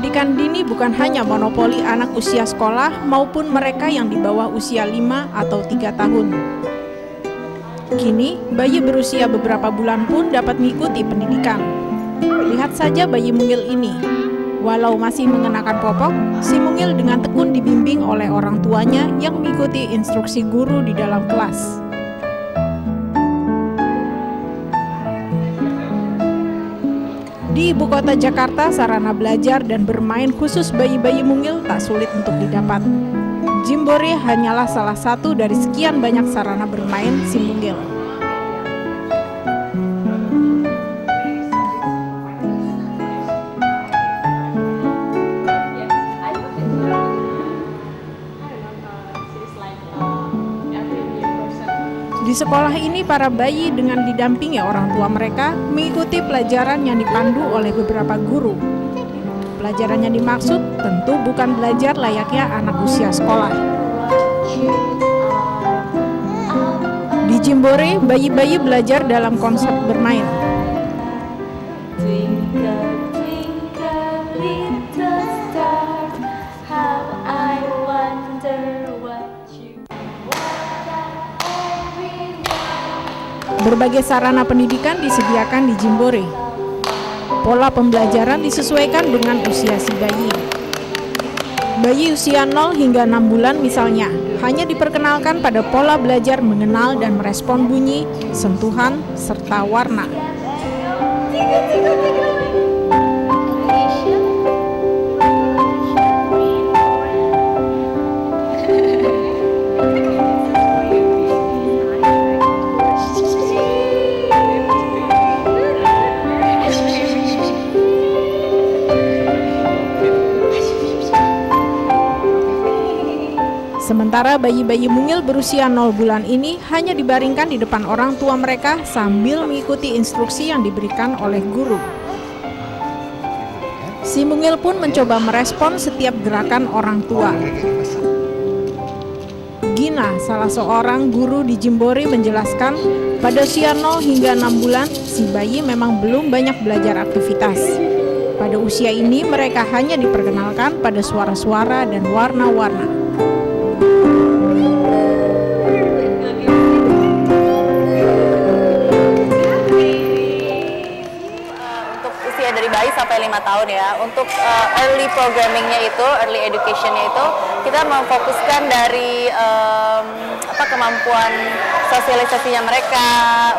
pendidikan dini bukan hanya monopoli anak usia sekolah maupun mereka yang di bawah usia 5 atau 3 tahun. Kini, bayi berusia beberapa bulan pun dapat mengikuti pendidikan. Lihat saja bayi mungil ini. Walau masih mengenakan popok, si mungil dengan tekun dibimbing oleh orang tuanya yang mengikuti instruksi guru di dalam kelas. Di ibu kota Jakarta, sarana belajar dan bermain khusus bayi-bayi mungil tak sulit untuk didapat. Jimbore hanyalah salah satu dari sekian banyak sarana bermain si mungil. Di sekolah ini, para bayi dengan didampingi orang tua mereka mengikuti pelajaran yang dipandu oleh beberapa guru. Pelajaran yang dimaksud tentu bukan belajar layaknya anak usia sekolah. Di Jimbore, bayi-bayi belajar dalam konsep bermain. Berbagai sarana pendidikan disediakan di Jimbore. Pola pembelajaran disesuaikan dengan usia si bayi. Bayi usia 0 hingga 6 bulan misalnya, hanya diperkenalkan pada pola belajar mengenal dan merespon bunyi, sentuhan, serta warna. Sementara bayi-bayi mungil berusia 0 bulan ini hanya dibaringkan di depan orang tua mereka sambil mengikuti instruksi yang diberikan oleh guru. Si mungil pun mencoba merespon setiap gerakan orang tua. Gina, salah seorang guru di Jimbore, menjelaskan pada usia 0 hingga 6 bulan, si bayi memang belum banyak belajar aktivitas. Pada usia ini mereka hanya diperkenalkan pada suara-suara dan warna-warna. Dari bayi sampai 5 tahun ya. Untuk early programmingnya itu, early educationnya itu, kita memfokuskan dari kemampuan sosialisasinya mereka,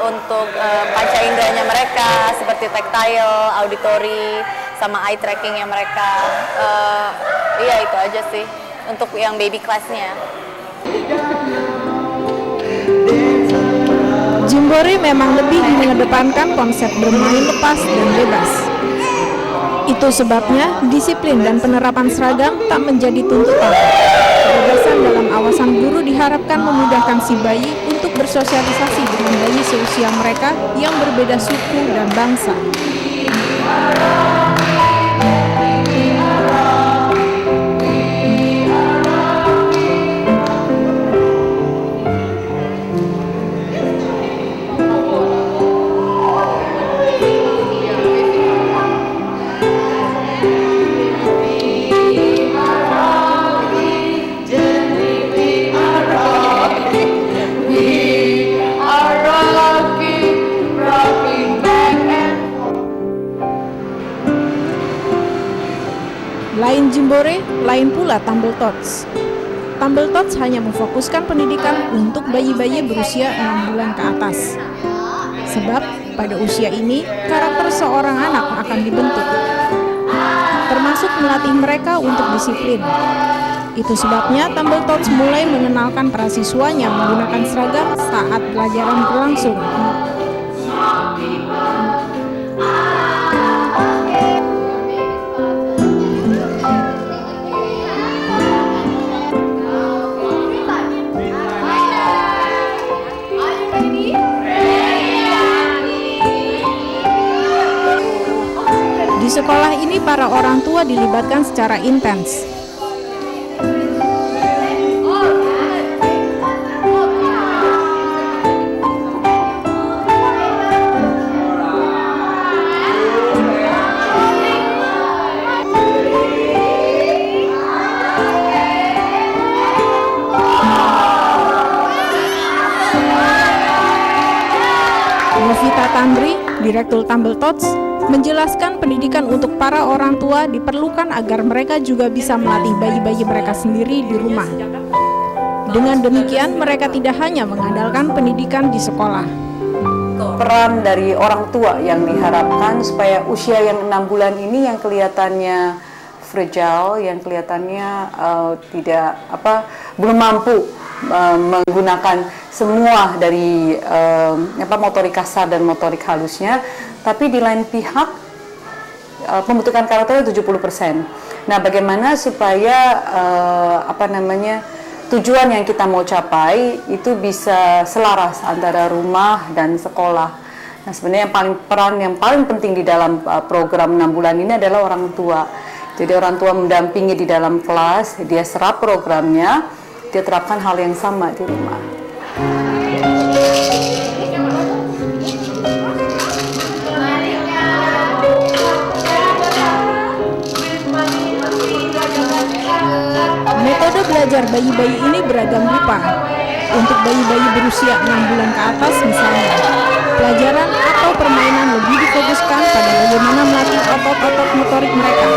untuk panca inderanya mereka, seperti tactile, auditory, sama eye trackingnya mereka. Iya, itu aja sih untuk yang baby class-nya. Jimbore memang lebih mengedepankan konsep bermain lepas dan bebas. Itu sebabnya disiplin dan penerapan seragam tak menjadi tuntutan. Kebebasan dalam awasan guru diharapkan memudahkan si bayi untuk bersosialisasi dengan bayi seusia mereka yang berbeda suku dan bangsa. Lain Jimbore, lain pula Tumble Tots. Tumble Tots hanya memfokuskan pendidikan untuk bayi-bayi berusia 6 bulan ke atas. Sebab pada usia ini, karakter seorang anak akan dibentuk, termasuk melatih mereka untuk disiplin. Itu sebabnya Tumble Tots mulai mengenalkan para siswanya menggunakan seragam saat pelajaran berlangsung. Di sekolah ini para orang tua dilibatkan secara intens. Direktur Tumble Tots menjelaskan pendidikan untuk para orang tua diperlukan agar mereka juga bisa melatih bayi-bayi mereka sendiri di rumah. Dengan demikian, mereka tidak hanya mengandalkan pendidikan di sekolah. Peran dari orang tua yang diharapkan supaya usia yang 6 bulan ini yang kelihatannya fragile, yang kelihatannya belum mampu menggunakan semua dari motorik kasar dan motorik halusnya, tapi di lain pihak pembentukan karakternya 70%. Nah, bagaimana supaya tujuan yang kita mau capai itu bisa selaras antara rumah dan sekolah. Nah, sebenarnya peran yang paling penting di dalam program 6 bulan ini adalah orang tua. Jadi orang tua mendampingi di dalam kelas, dia serap programnya, dia terapkan hal yang sama di rumah. Metode belajar bayi-bayi ini beragam rupa. Untuk bayi-bayi berusia 6 bulan ke atas misalnya, pelajaran atau permainan lebih difokuskan pada bagaimana melatih otot-otot motorik mereka.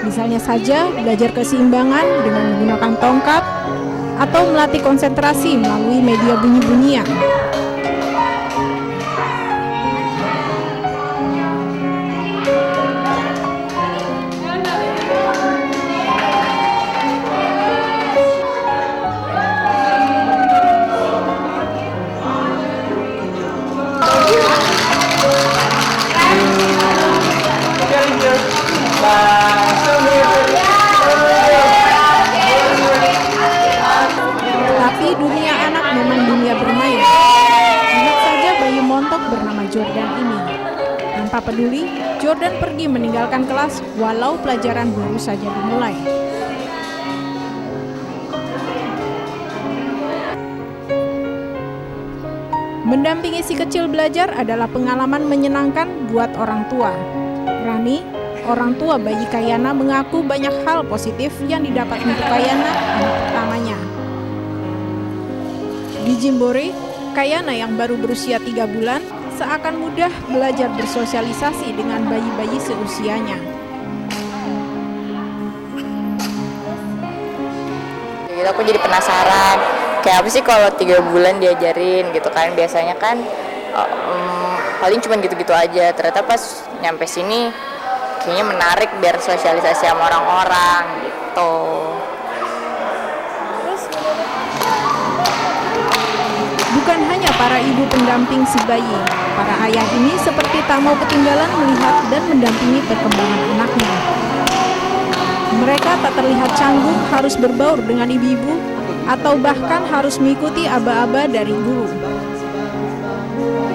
Misalnya saja belajar keseimbangan dengan menggunakan tongkat atau melatih konsentrasi melalui media bunyi-bunyian. Tapi dunia anak memang dunia bermain. Lihat saja bayi montok bernama Jordan ini. Tanpa peduli, Jordan pergi meninggalkan kelas walau pelajaran baru saja dimulai. Mendampingi si kecil belajar adalah pengalaman menyenangkan buat orang tua. Rani, orang tua bayi Kayana, mengaku banyak hal positif yang didapat untuk Kayana, anak pertamanya. Di Jimbore, Kayana yang baru berusia 3 bulan seakan mudah belajar bersosialisasi dengan bayi-bayi seusianya. Jadi aku jadi penasaran, kayak apa sih kalau 3 bulan diajarin gitu kan. Biasanya kan paling cuma gitu-gitu aja. Ternyata pas nyampe sini kayaknya menarik biar sosialisasi sama orang-orang gitu. Bukan hanya para ibu pendamping si bayi, para ayah ini seperti tak mau ketinggalan melihat dan mendampingi perkembangan anaknya. Mereka tak terlihat canggung harus berbaur dengan ibu-ibu atau bahkan harus mengikuti aba-aba dari guru.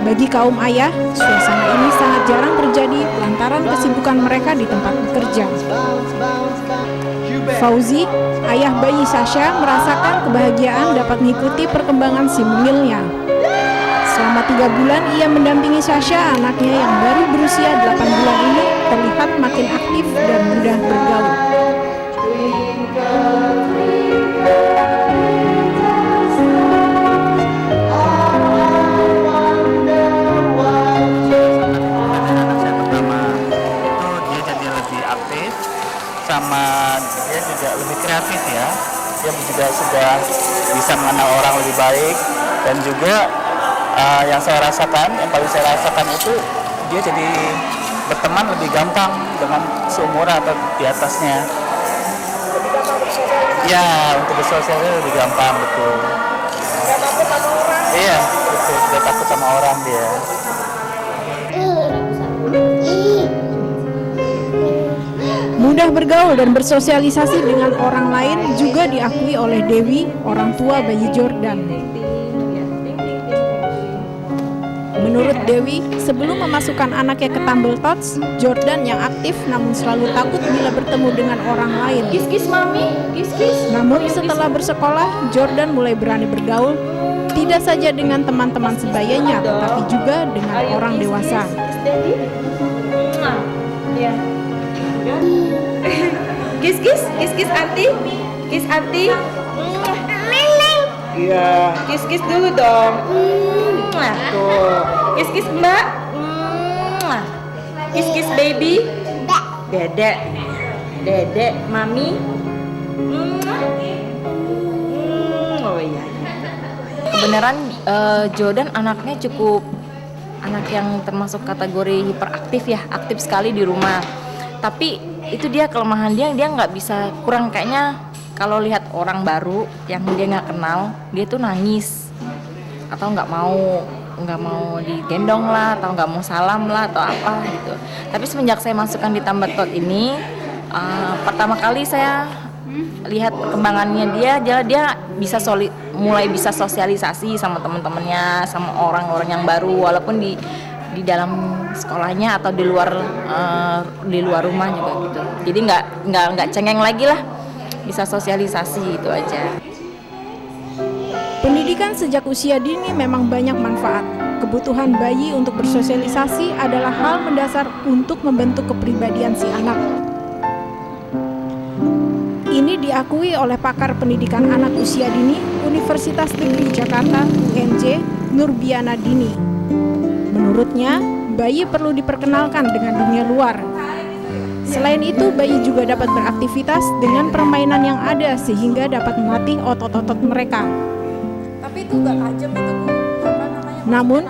Bagi kaum ayah, suasana ini sangat jarang terjadi lantaran kesibukan mereka di tempat bekerja. Fauzi, ayah bayi Sasha, merasakan kebahagiaan dapat mengikuti perkembangan si mungilnya. Selama 3 bulan ia mendampingi Sasha, anaknya yang baru berusia 8 bulan ini terlihat makin aktif dan mudah bergaul. Sama dia juga lebih kreatif ya, dia juga sudah bisa mengenal orang lebih baik, dan juga yang paling saya rasakan itu dia jadi berteman lebih gampang dengan seumuran atau di atasnya. Ya, untuk bersosialisasi lebih gampang, betul. Gak takut sama orang? Iya, betul, gak takut sama orang dia. Mudah bergaul dan bersosialisasi dengan orang lain juga diakui oleh Dewi, orang tua bayi Jordan. Menurut Dewi, sebelum memasukkan anaknya ke Tumble Tots, Jordan yang aktif namun selalu takut bila bertemu dengan orang lain. Namun setelah bersekolah, Jordan mulai berani bergaul, tidak saja dengan teman-teman sebayanya, tetapi juga dengan orang dewasa. Daddy. Ya. Kiss auntie. Kiss auntie. Iya, kiss dulu dong. Tuh. Kiss Mbak. Kiss baby. Dedek, mami. Oh iya. Kebenaran Jordan anaknya cukup anak yang termasuk kategori hiperaktif ya, aktif sekali di rumah. Tapi itu dia kelemahan dia nggak bisa, kurang kayaknya kalau lihat orang baru yang dia nggak kenal, dia tuh nangis atau nggak mau digendong lah, atau nggak mau salam lah atau apa gitu. Tapi semenjak saya masukkan di Tumble Tots ini, pertama kali saya lihat perkembangannya dia bisa mulai bisa sosialisasi sama teman-temannya, sama orang-orang yang baru, walaupun di dalam sekolahnya atau di luar rumah juga gitu. Jadi nggak cengeng lagi lah, bisa sosialisasi itu aja. Pendidikan sejak usia dini memang banyak manfaat. Kebutuhan bayi untuk bersosialisasi adalah hal mendasar untuk membentuk kepribadian si anak. Ini diakui oleh pakar pendidikan anak usia dini Universitas Negeri Jakarta UNJ, Nurbiana Dini. Menurutnya, bayi perlu diperkenalkan dengan dunia luar. Selain itu, bayi juga dapat beraktivitas dengan permainan yang ada sehingga dapat melatih otot-otot mereka. Tapi itu gak tajam itu Bu. Namun,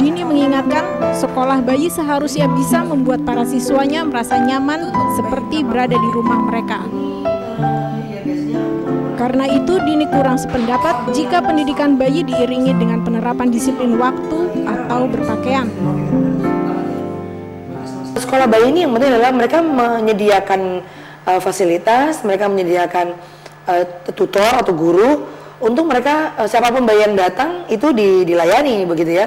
Dini mengingatkan sekolah bayi seharusnya bisa membuat para siswanya merasa nyaman seperti berada di rumah mereka. Karena itu, Dini kurang sependapat jika pendidikan bayi diiringi dengan penerapan disiplin waktu atau berpakaian. Sekolah bayi ini yang penting adalah mereka menyediakan fasilitas, mereka menyediakan tutor atau guru untuk mereka siapapun bayi yang datang itu dilayani begitu ya.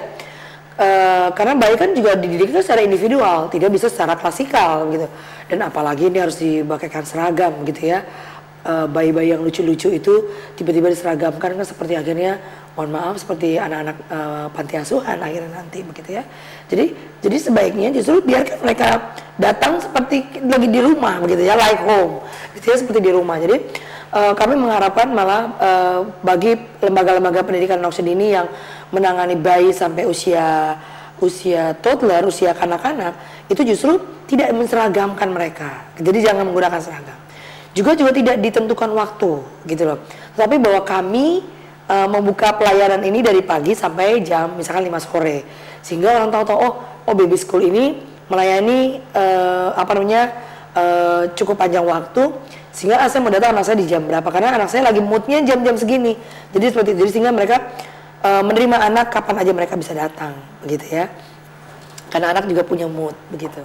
Karena bayi kan juga dididik itu secara individual, tidak bisa secara klasikal gitu. Dan apalagi ini harus dipakaikan seragam gitu ya. Bayi-bayi yang lucu-lucu itu tiba-tiba diseragamkan kan seperti akhirnya mohon maaf seperti anak-anak panti asuhan akhirnya nanti begitu ya. Jadi sebaiknya justru biarkan mereka datang seperti lagi di rumah begitu ya, like home gitu ya, seperti di rumah. Jadi kami mengharapkan malah bagi lembaga-lembaga pendidikan anak usia dini yang menangani bayi sampai usia toddler, usia kanak-kanak itu justru tidak menseragamkan mereka. Jadi jangan menggunakan seragam. Juga tidak ditentukan waktu gitu loh. Tapi bahwa kami membuka pelayanan ini dari pagi sampai jam misalkan 5 sore. Sehingga orang tahu oh baby school ini melayani cukup panjang waktu. Sehingga saya mau datang anak saya di jam berapa, karena anak saya lagi moodnya jam-jam segini. Jadi seperti itu, sehingga mereka menerima anak kapan aja mereka bisa datang begitu ya. Karena anak juga punya mood begitu.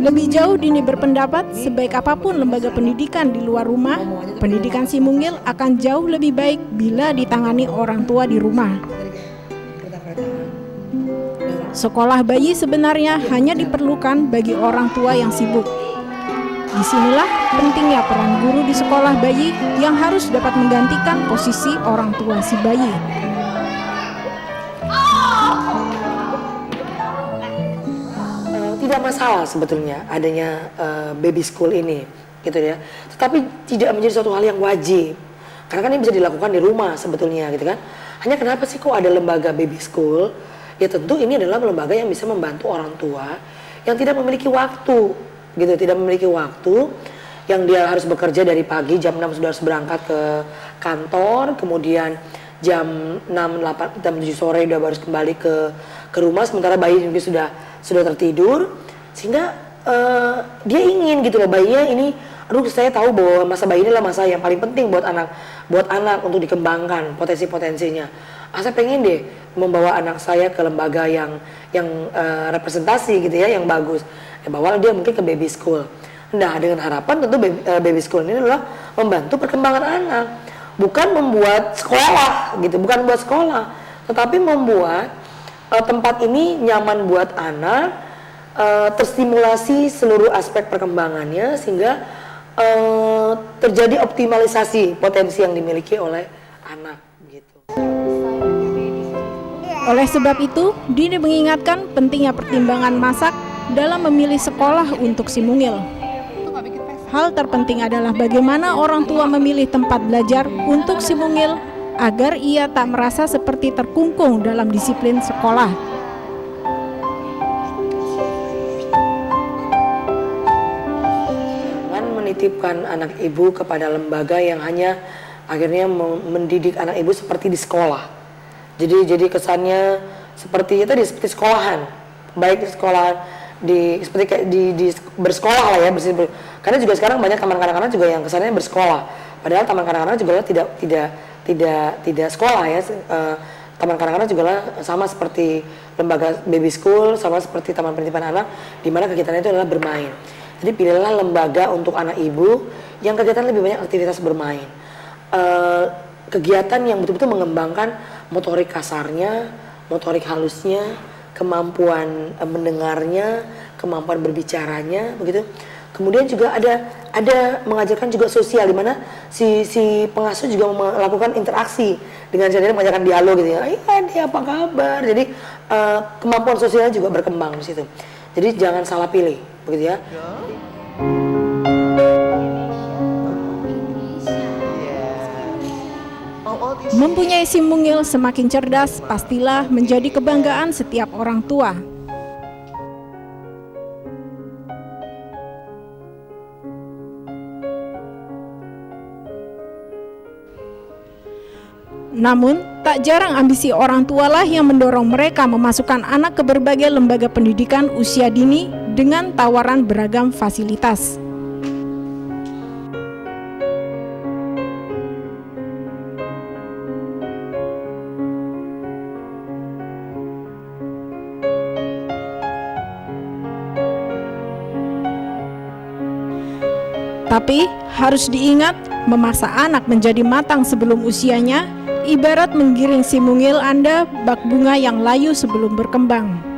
Lebih jauh, Dini berpendapat sebaik apapun lembaga pendidikan di luar rumah, pendidikan si mungil akan jauh lebih baik bila ditangani orang tua di rumah. Sekolah bayi sebenarnya hanya diperlukan bagi orang tua yang sibuk. Disinilah pentingnya peran guru di sekolah bayi yang harus dapat menggantikan posisi orang tua si bayi. Tidak masalah sebetulnya adanya baby school ini gitu ya. Tetapi tidak menjadi suatu hal yang wajib. Karena kan ini bisa dilakukan di rumah sebetulnya gitu kan. Hanya kenapa sih kok ada lembaga baby school? Ya tentu ini adalah lembaga yang bisa membantu orang tua yang tidak memiliki waktu gitu, tidak memiliki waktu, yang dia harus bekerja dari pagi jam 6 sudah harus berangkat ke kantor, kemudian jam 6, 8, jam 7 sore udah harus kembali ke rumah, sementara bayi juga sudah tertidur, sehingga dia ingin gitu loh, bayinya ini, aduh saya tahu bahwa masa bayi ini adalah masa yang paling penting buat anak untuk dikembangkan potensi-potensinya. Saya pengen deh membawa anak saya ke lembaga yang representasi gitu ya, yang bagus. Ya, bawa dia mungkin ke baby school. Nah, dengan harapan tentu baby school ini adalah membantu perkembangan anak, bukan membuat sekolah gitu, bukan membuat sekolah, tetapi membuat tempat ini nyaman buat anak, terstimulasi seluruh aspek perkembangannya sehingga terjadi optimalisasi potensi yang dimiliki oleh anak gitu. Oleh sebab itu, Dini mengingatkan pentingnya pertimbangan masak dalam memilih sekolah untuk si mungil. Hal terpenting adalah bagaimana orang tua memilih tempat belajar untuk si mungil agar ia tak merasa seperti terkungkung dalam disiplin sekolah. Jangan menitipkan anak ibu kepada lembaga yang hanya akhirnya mendidik anak ibu seperti di sekolah. Jadi kesannya seperti itu, seperti sekolahan, baik sekolahan seperti kayak di bersekolah lah ya, karena juga sekarang banyak taman kanak-kanak juga yang kesannya bersekolah, padahal taman kanak-kanak juga tidak sekolah ya. Taman kanak-kanak juga sama seperti lembaga baby school, sama seperti taman penitipan anak, di mana kegiatannya itu adalah bermain. Jadi pilihlah lembaga untuk anak ibu yang kegiatan lebih banyak aktivitas bermain, kegiatan yang betul-betul mengembangkan motorik kasarnya, motorik halusnya, kemampuan mendengarnya, kemampuan berbicaranya, begitu. Kemudian juga ada mengajarkan juga sosial, di mana si pengasuh juga melakukan interaksi dengan cara mengajarkan dialog gitu ya. Dia apa kabar? Jadi kemampuan sosialnya juga berkembang di situ. Jadi jangan salah pilih, begitu ya. Mempunyai si mungil semakin cerdas pastilah menjadi kebanggaan setiap orang tua. Namun, tak jarang ambisi orang tualah yang mendorong mereka memasukkan anak ke berbagai lembaga pendidikan usia dini dengan tawaran beragam fasilitas. Tapi harus diingat, memaksa anak menjadi matang sebelum usianya ibarat menggiring si mungil Anda bak bunga yang layu sebelum berkembang.